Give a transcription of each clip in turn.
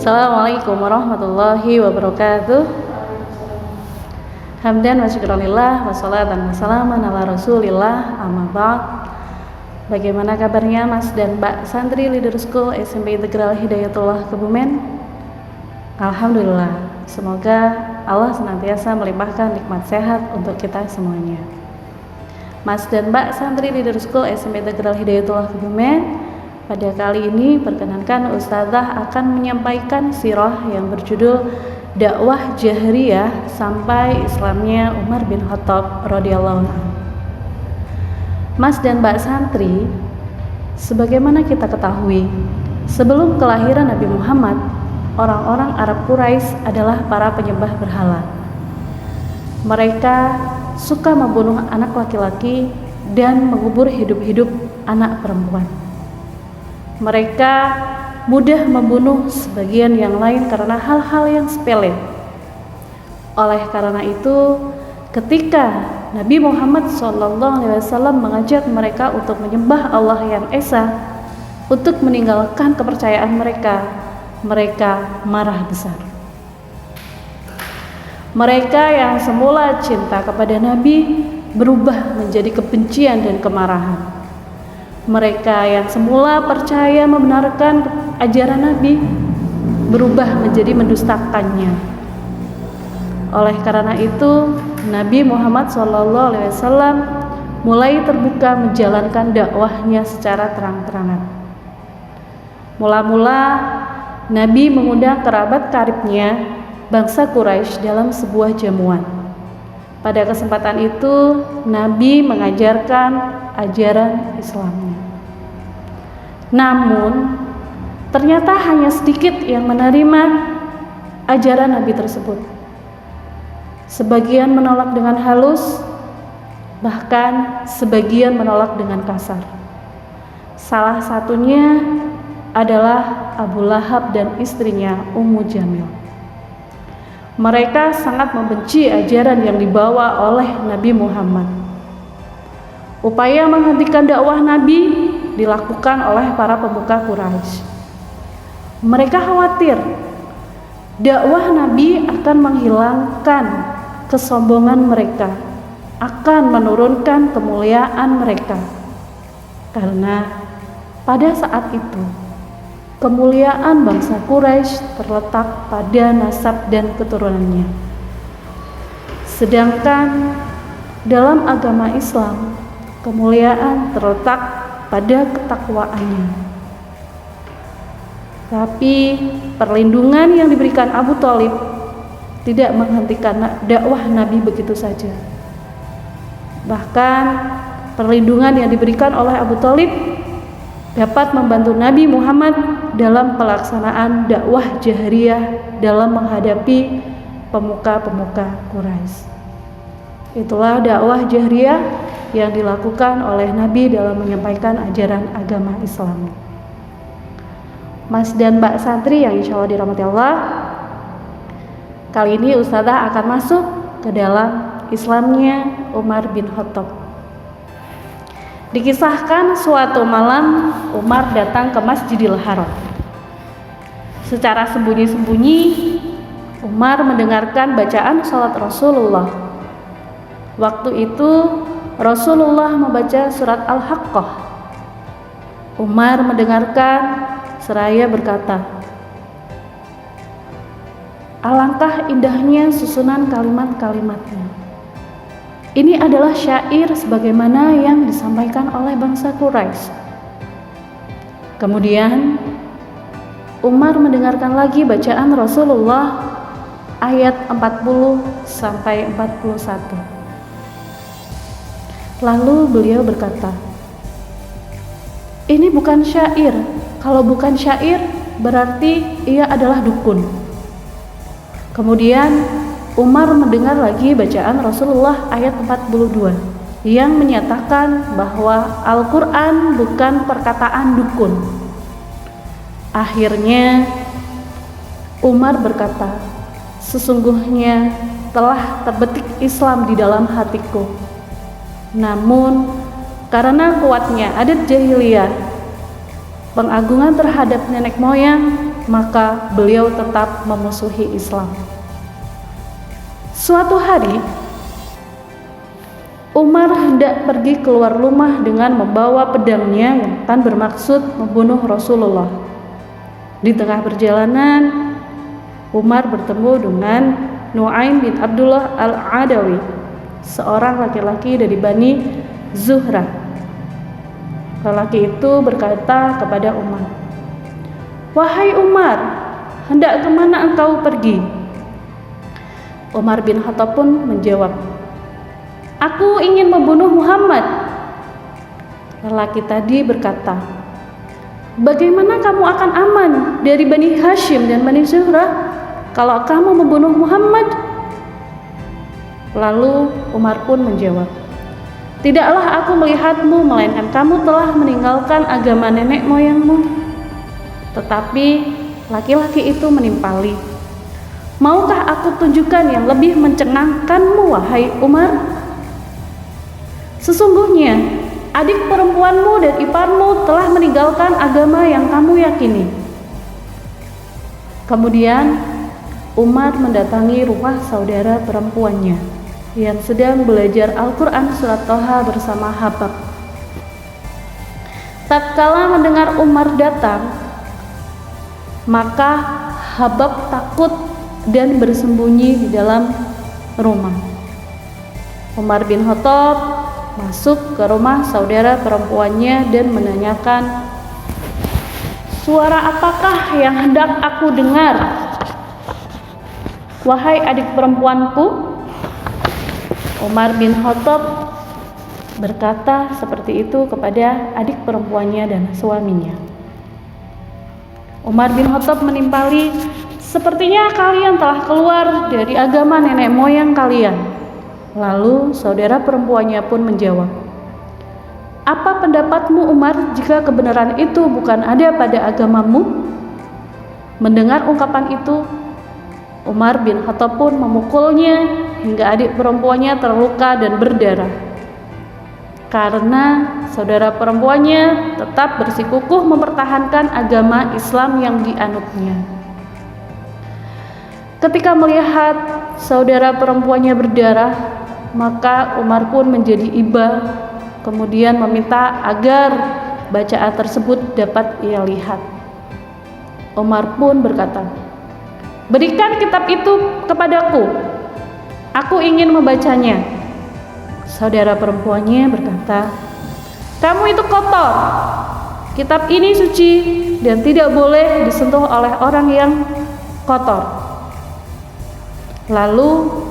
Assalamualaikum warahmatullahi wabarakatuh. Hamdan wa syukranillah, wassalatan wassalaman ala rasulillah, amma ba'd. Bagaimana kabarnya Mas dan Mbak Santri Leader School SMP Integral Hidayatullah Kebumen? Alhamdulillah, semoga Allah senantiasa melimpahkan nikmat sehat untuk kita semuanya. Mas dan Mbak Santri Leader School SMP Integral Hidayatullah Kebumen, pada kali ini perkenankan Ustazah akan menyampaikan sirah yang berjudul Dakwah Jahriyah sampai Islamnya Umar bin Khattab radhiyallahu anhu. Mas dan Mbak Santri, sebagaimana kita ketahui, sebelum kelahiran Nabi Muhammad, orang-orang Arab Quraisy adalah para penyembah berhala. Mereka suka membunuh anak laki-laki dan mengubur hidup-hidup anak perempuan. Mereka mudah membunuh sebagian yang lain karena hal-hal yang sepele. Oleh karena itu, ketika Nabi Muhammad SAW mengajak mereka untuk menyembah Allah yang Esa, untuk meninggalkan kepercayaan mereka, mereka marah besar. Mereka yang semula cinta kepada Nabi berubah menjadi kebencian dan kemarahan. Mereka yang semula percaya membenarkan ajaran Nabi berubah menjadi mendustakannya. Oleh karena itu, Nabi Muhammad SAW mulai terbuka menjalankan dakwahnya secara terang-terangan. Mula-mula Nabi mengundang kerabat karibnya, bangsa Quraisy, dalam sebuah jamuan. Pada kesempatan itu, Nabi mengajarkan ajaran Islamnya. Namun, ternyata hanya sedikit yang menerima ajaran Nabi tersebut. Sebagian menolak dengan halus, bahkan sebagian menolak dengan kasar. Salah satunya adalah Abu Lahab dan istrinya Ummu Jamil. Mereka sangat membenci ajaran yang dibawa oleh Nabi Muhammad. Upaya menghentikan dakwah Nabi dilakukan oleh para pemuka Quraisy. Mereka khawatir dakwah Nabi akan menghilangkan kesombongan mereka, akan menurunkan kemuliaan mereka. Karena pada saat itu kemuliaan bangsa Quraisy terletak pada nasab dan keturunannya. Sedangkan dalam agama Islam, kemuliaan terletak pada ketakwaannya. Tapi perlindungan yang diberikan Abu Thalib tidak menghentikan dakwah Nabi begitu saja. Bahkan perlindungan yang diberikan oleh Abu Thalib dapat membantu Nabi Muhammad dalam pelaksanaan dakwah jahriyah dalam menghadapi pemuka-pemuka Quraisy. Itulah dakwah jahriyah yang dilakukan oleh Nabi dalam menyampaikan ajaran agama Islam. Mas dan Mbak Santri yang insya Allah dirahmati Allah, kali ini Ustazah akan masuk ke dalam Islamnya Umar bin Khattab. Dikisahkan suatu malam Umar datang ke Masjidil Haram. Secara sembunyi-sembunyi Umar mendengarkan bacaan salat Rasulullah. Waktu itu Rasulullah membaca surat Al-Haqqah. Umar mendengarkan seraya berkata, "Alangkah indahnya susunan kalimat-kalimatnya. Ini adalah syair sebagaimana yang disampaikan oleh bangsa Quraisy." Kemudian Umar mendengarkan lagi bacaan Rasulullah ayat 40 sampai 41. Lalu beliau berkata, "Ini bukan syair. Kalau bukan syair, berarti ia adalah dukun." Kemudian Umar mendengar lagi bacaan Rasulullah ayat 42 yang menyatakan bahwa Al-Quran bukan perkataan dukun. Akhirnya Umar berkata, "Sesungguhnya telah terbetik Islam di dalam hatiku. Namun karena kuatnya adat jahiliyah, pengagungan terhadap nenek moyang, maka beliau tetap memusuhi Islam. Suatu hari, Umar hendak pergi keluar rumah dengan membawa pedangnya yang akan bermaksud membunuh Rasulullah. Di tengah perjalanan, Umar bertemu dengan Nu'aim bin Abdullah al-Adawi, seorang laki-laki dari Bani Zuhrah. Lelaki itu berkata kepada Umar, "Wahai Umar, hendak kemana engkau pergi?" Umar bin Khattab pun menjawab, "Aku ingin membunuh Muhammad." Lelaki tadi berkata, "Bagaimana kamu akan aman dari Bani Hashim dan Bani Zuhrah kalau kamu membunuh Muhammad?" Lalu Umar pun menjawab, "Tidaklah aku melihatmu, melainkan kamu telah meninggalkan agama nenek moyangmu." Tetapi laki-laki itu menimpali, "Maukah aku tunjukkan yang lebih mencengangkanmu, wahai Umar? Sesungguhnya adik perempuanmu dan iparmu telah meninggalkan agama yang kamu yakini." Kemudian Umar mendatangi rumah saudara perempuannya yang sedang belajar Al-Quran surat Toha bersama Habab. Tatkala mendengar Umar datang, maka Habab takut dan bersembunyi di dalam rumah. Umar bin Khattab masuk ke rumah saudara perempuannya dan menanyakan, "Suara apakah yang hendak aku dengar, wahai adik perempuanku?" Umar bin Khattab berkata seperti itu kepada adik perempuannya dan suaminya. Umar bin Khattab menimpali, "Sepertinya kalian telah keluar dari agama nenek moyang kalian." Lalu saudara perempuannya pun menjawab, "Apa pendapatmu Umar jika kebenaran itu bukan ada pada agamamu?" Mendengar ungkapan itu, Umar bin Khattab pun memukulnya hingga adik perempuannya terluka dan berdarah. Karena saudara perempuannya tetap bersikukuh mempertahankan agama Islam yang dianutnya. Ketika melihat saudara perempuannya berdarah, maka Umar pun menjadi iba, kemudian meminta agar bacaan tersebut dapat ia lihat. Umar pun berkata, "Berikan kitab itu kepadaku, aku ingin membacanya." Saudara perempuannya berkata, "Kamu itu kotor, kitab ini suci dan tidak boleh disentuh oleh orang yang kotor." Lalu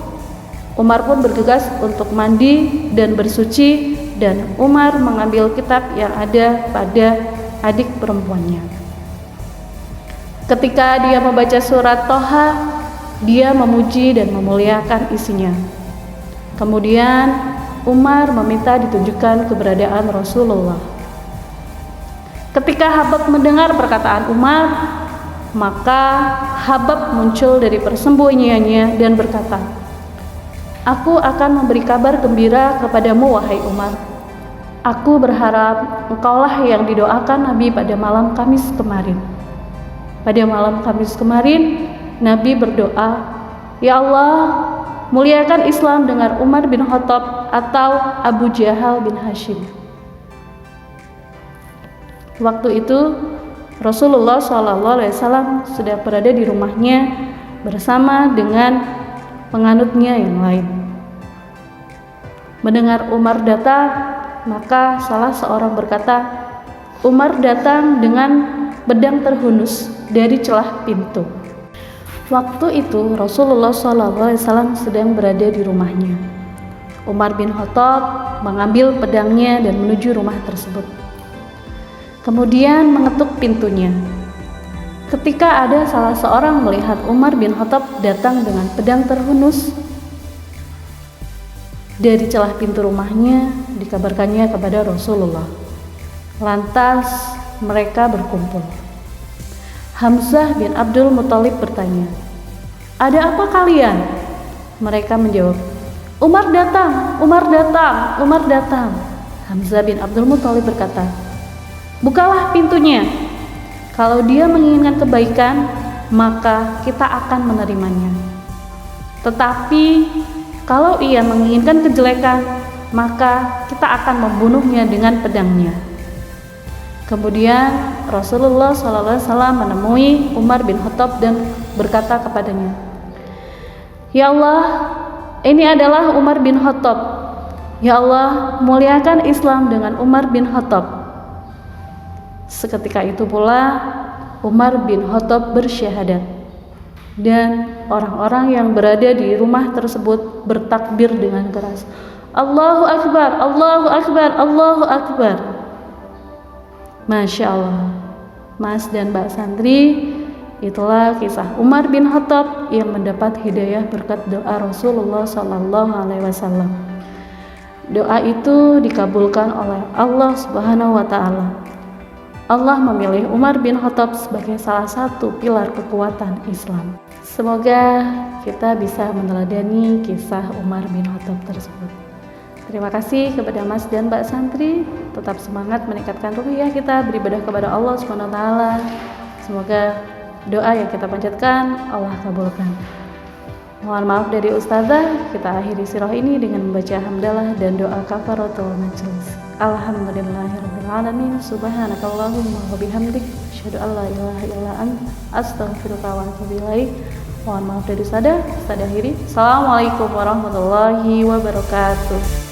Umar pun bergegas untuk mandi dan bersuci, dan Umar mengambil kitab yang ada pada adik perempuannya. Ketika dia membaca surat Toha, dia memuji dan memuliakan isinya. Kemudian Umar meminta ditunjukkan keberadaan Rasulullah. Ketika Habab mendengar perkataan Umar, maka Habab muncul dari persembunyiannya dan berkata, "Aku akan memberi kabar gembira kepadamu, wahai Umar. Aku berharap engkaulah yang didoakan Nabi pada malam Kamis kemarin." Pada malam Kamis kemarin, Nabi berdoa, "Ya Allah, muliakan Islam dengan Umar bin Khattab atau Abu Jahal bin Hashim." Waktu itu Rasulullah SAW sudah berada di rumahnya bersama dengan penganutnya yang lain. Mendengar Umar datang, maka salah seorang berkata, "Umar datang dengan pedang terhunus dari celah pintu." Waktu itu Rasulullah SAW sedang berada di rumahnya. Umar bin Khattab mengambil pedangnya dan menuju rumah tersebut. Kemudian mengetuk pintunya. Ketika ada salah seorang melihat Umar bin Khattab datang dengan pedang terhunus dari celah pintu rumahnya, dikabarkannya kepada Rasulullah. Lantas mereka berkumpul. Hamzah bin Abdul Muthalib bertanya, "Ada apa kalian?" Mereka menjawab, "Umar datang, Umar datang, Umar datang." Hamzah bin Abdul Muthalib berkata, "Bukalah pintunya. Kalau dia menginginkan kebaikan, maka kita akan menerimanya. Tetapi kalau ia menginginkan kejelekan, maka kita akan membunuhnya dengan pedangnya. Kemudian Rasulullah SAW menemui Umar bin Khattab dan berkata kepadanya, "Ya Allah, ini adalah Umar bin Khattab. Ya Allah, muliakan Islam dengan Umar bin Khattab." Seketika itu pula Umar bin Khattab bersyahadat, dan orang-orang yang berada di rumah tersebut bertakbir dengan keras, "Allahu Akbar, Allahu Akbar, Allahu Akbar." Masya Allah, Mas dan Mbak Santri, itulah kisah Umar bin Khattab yang mendapat hidayah berkat doa Rasulullah SAW. Doa itu dikabulkan oleh Allah Subhanahu wa Ta'ala. Allah memilih Umar bin Khattab sebagai salah satu pilar kekuatan Islam. Semoga kita bisa meneladani kisah Umar bin Khattab tersebut. Terima kasih kepada Mas dan Mbak Santri. Tetap semangat meningkatkan ruhiyah kita beribadah kepada Allah Subhanahu wa Ta'ala. Semoga doa yang kita panjatkan Allah kabulkan. Mohon maaf dari Ustazah, kita akhiri sirah ini dengan membaca hamdalah dan doa kafaratul majelis. Alhamdulillahirabbil alamin. Subhanakallahumma wa bihamdik, asyhadu an la ilaha illa anta, astaghfiruka wa atubu ilaik. Mohon maaf dari Ustazah, kita akhiri. Assalamualaikum warahmatullahi wabarakatuh.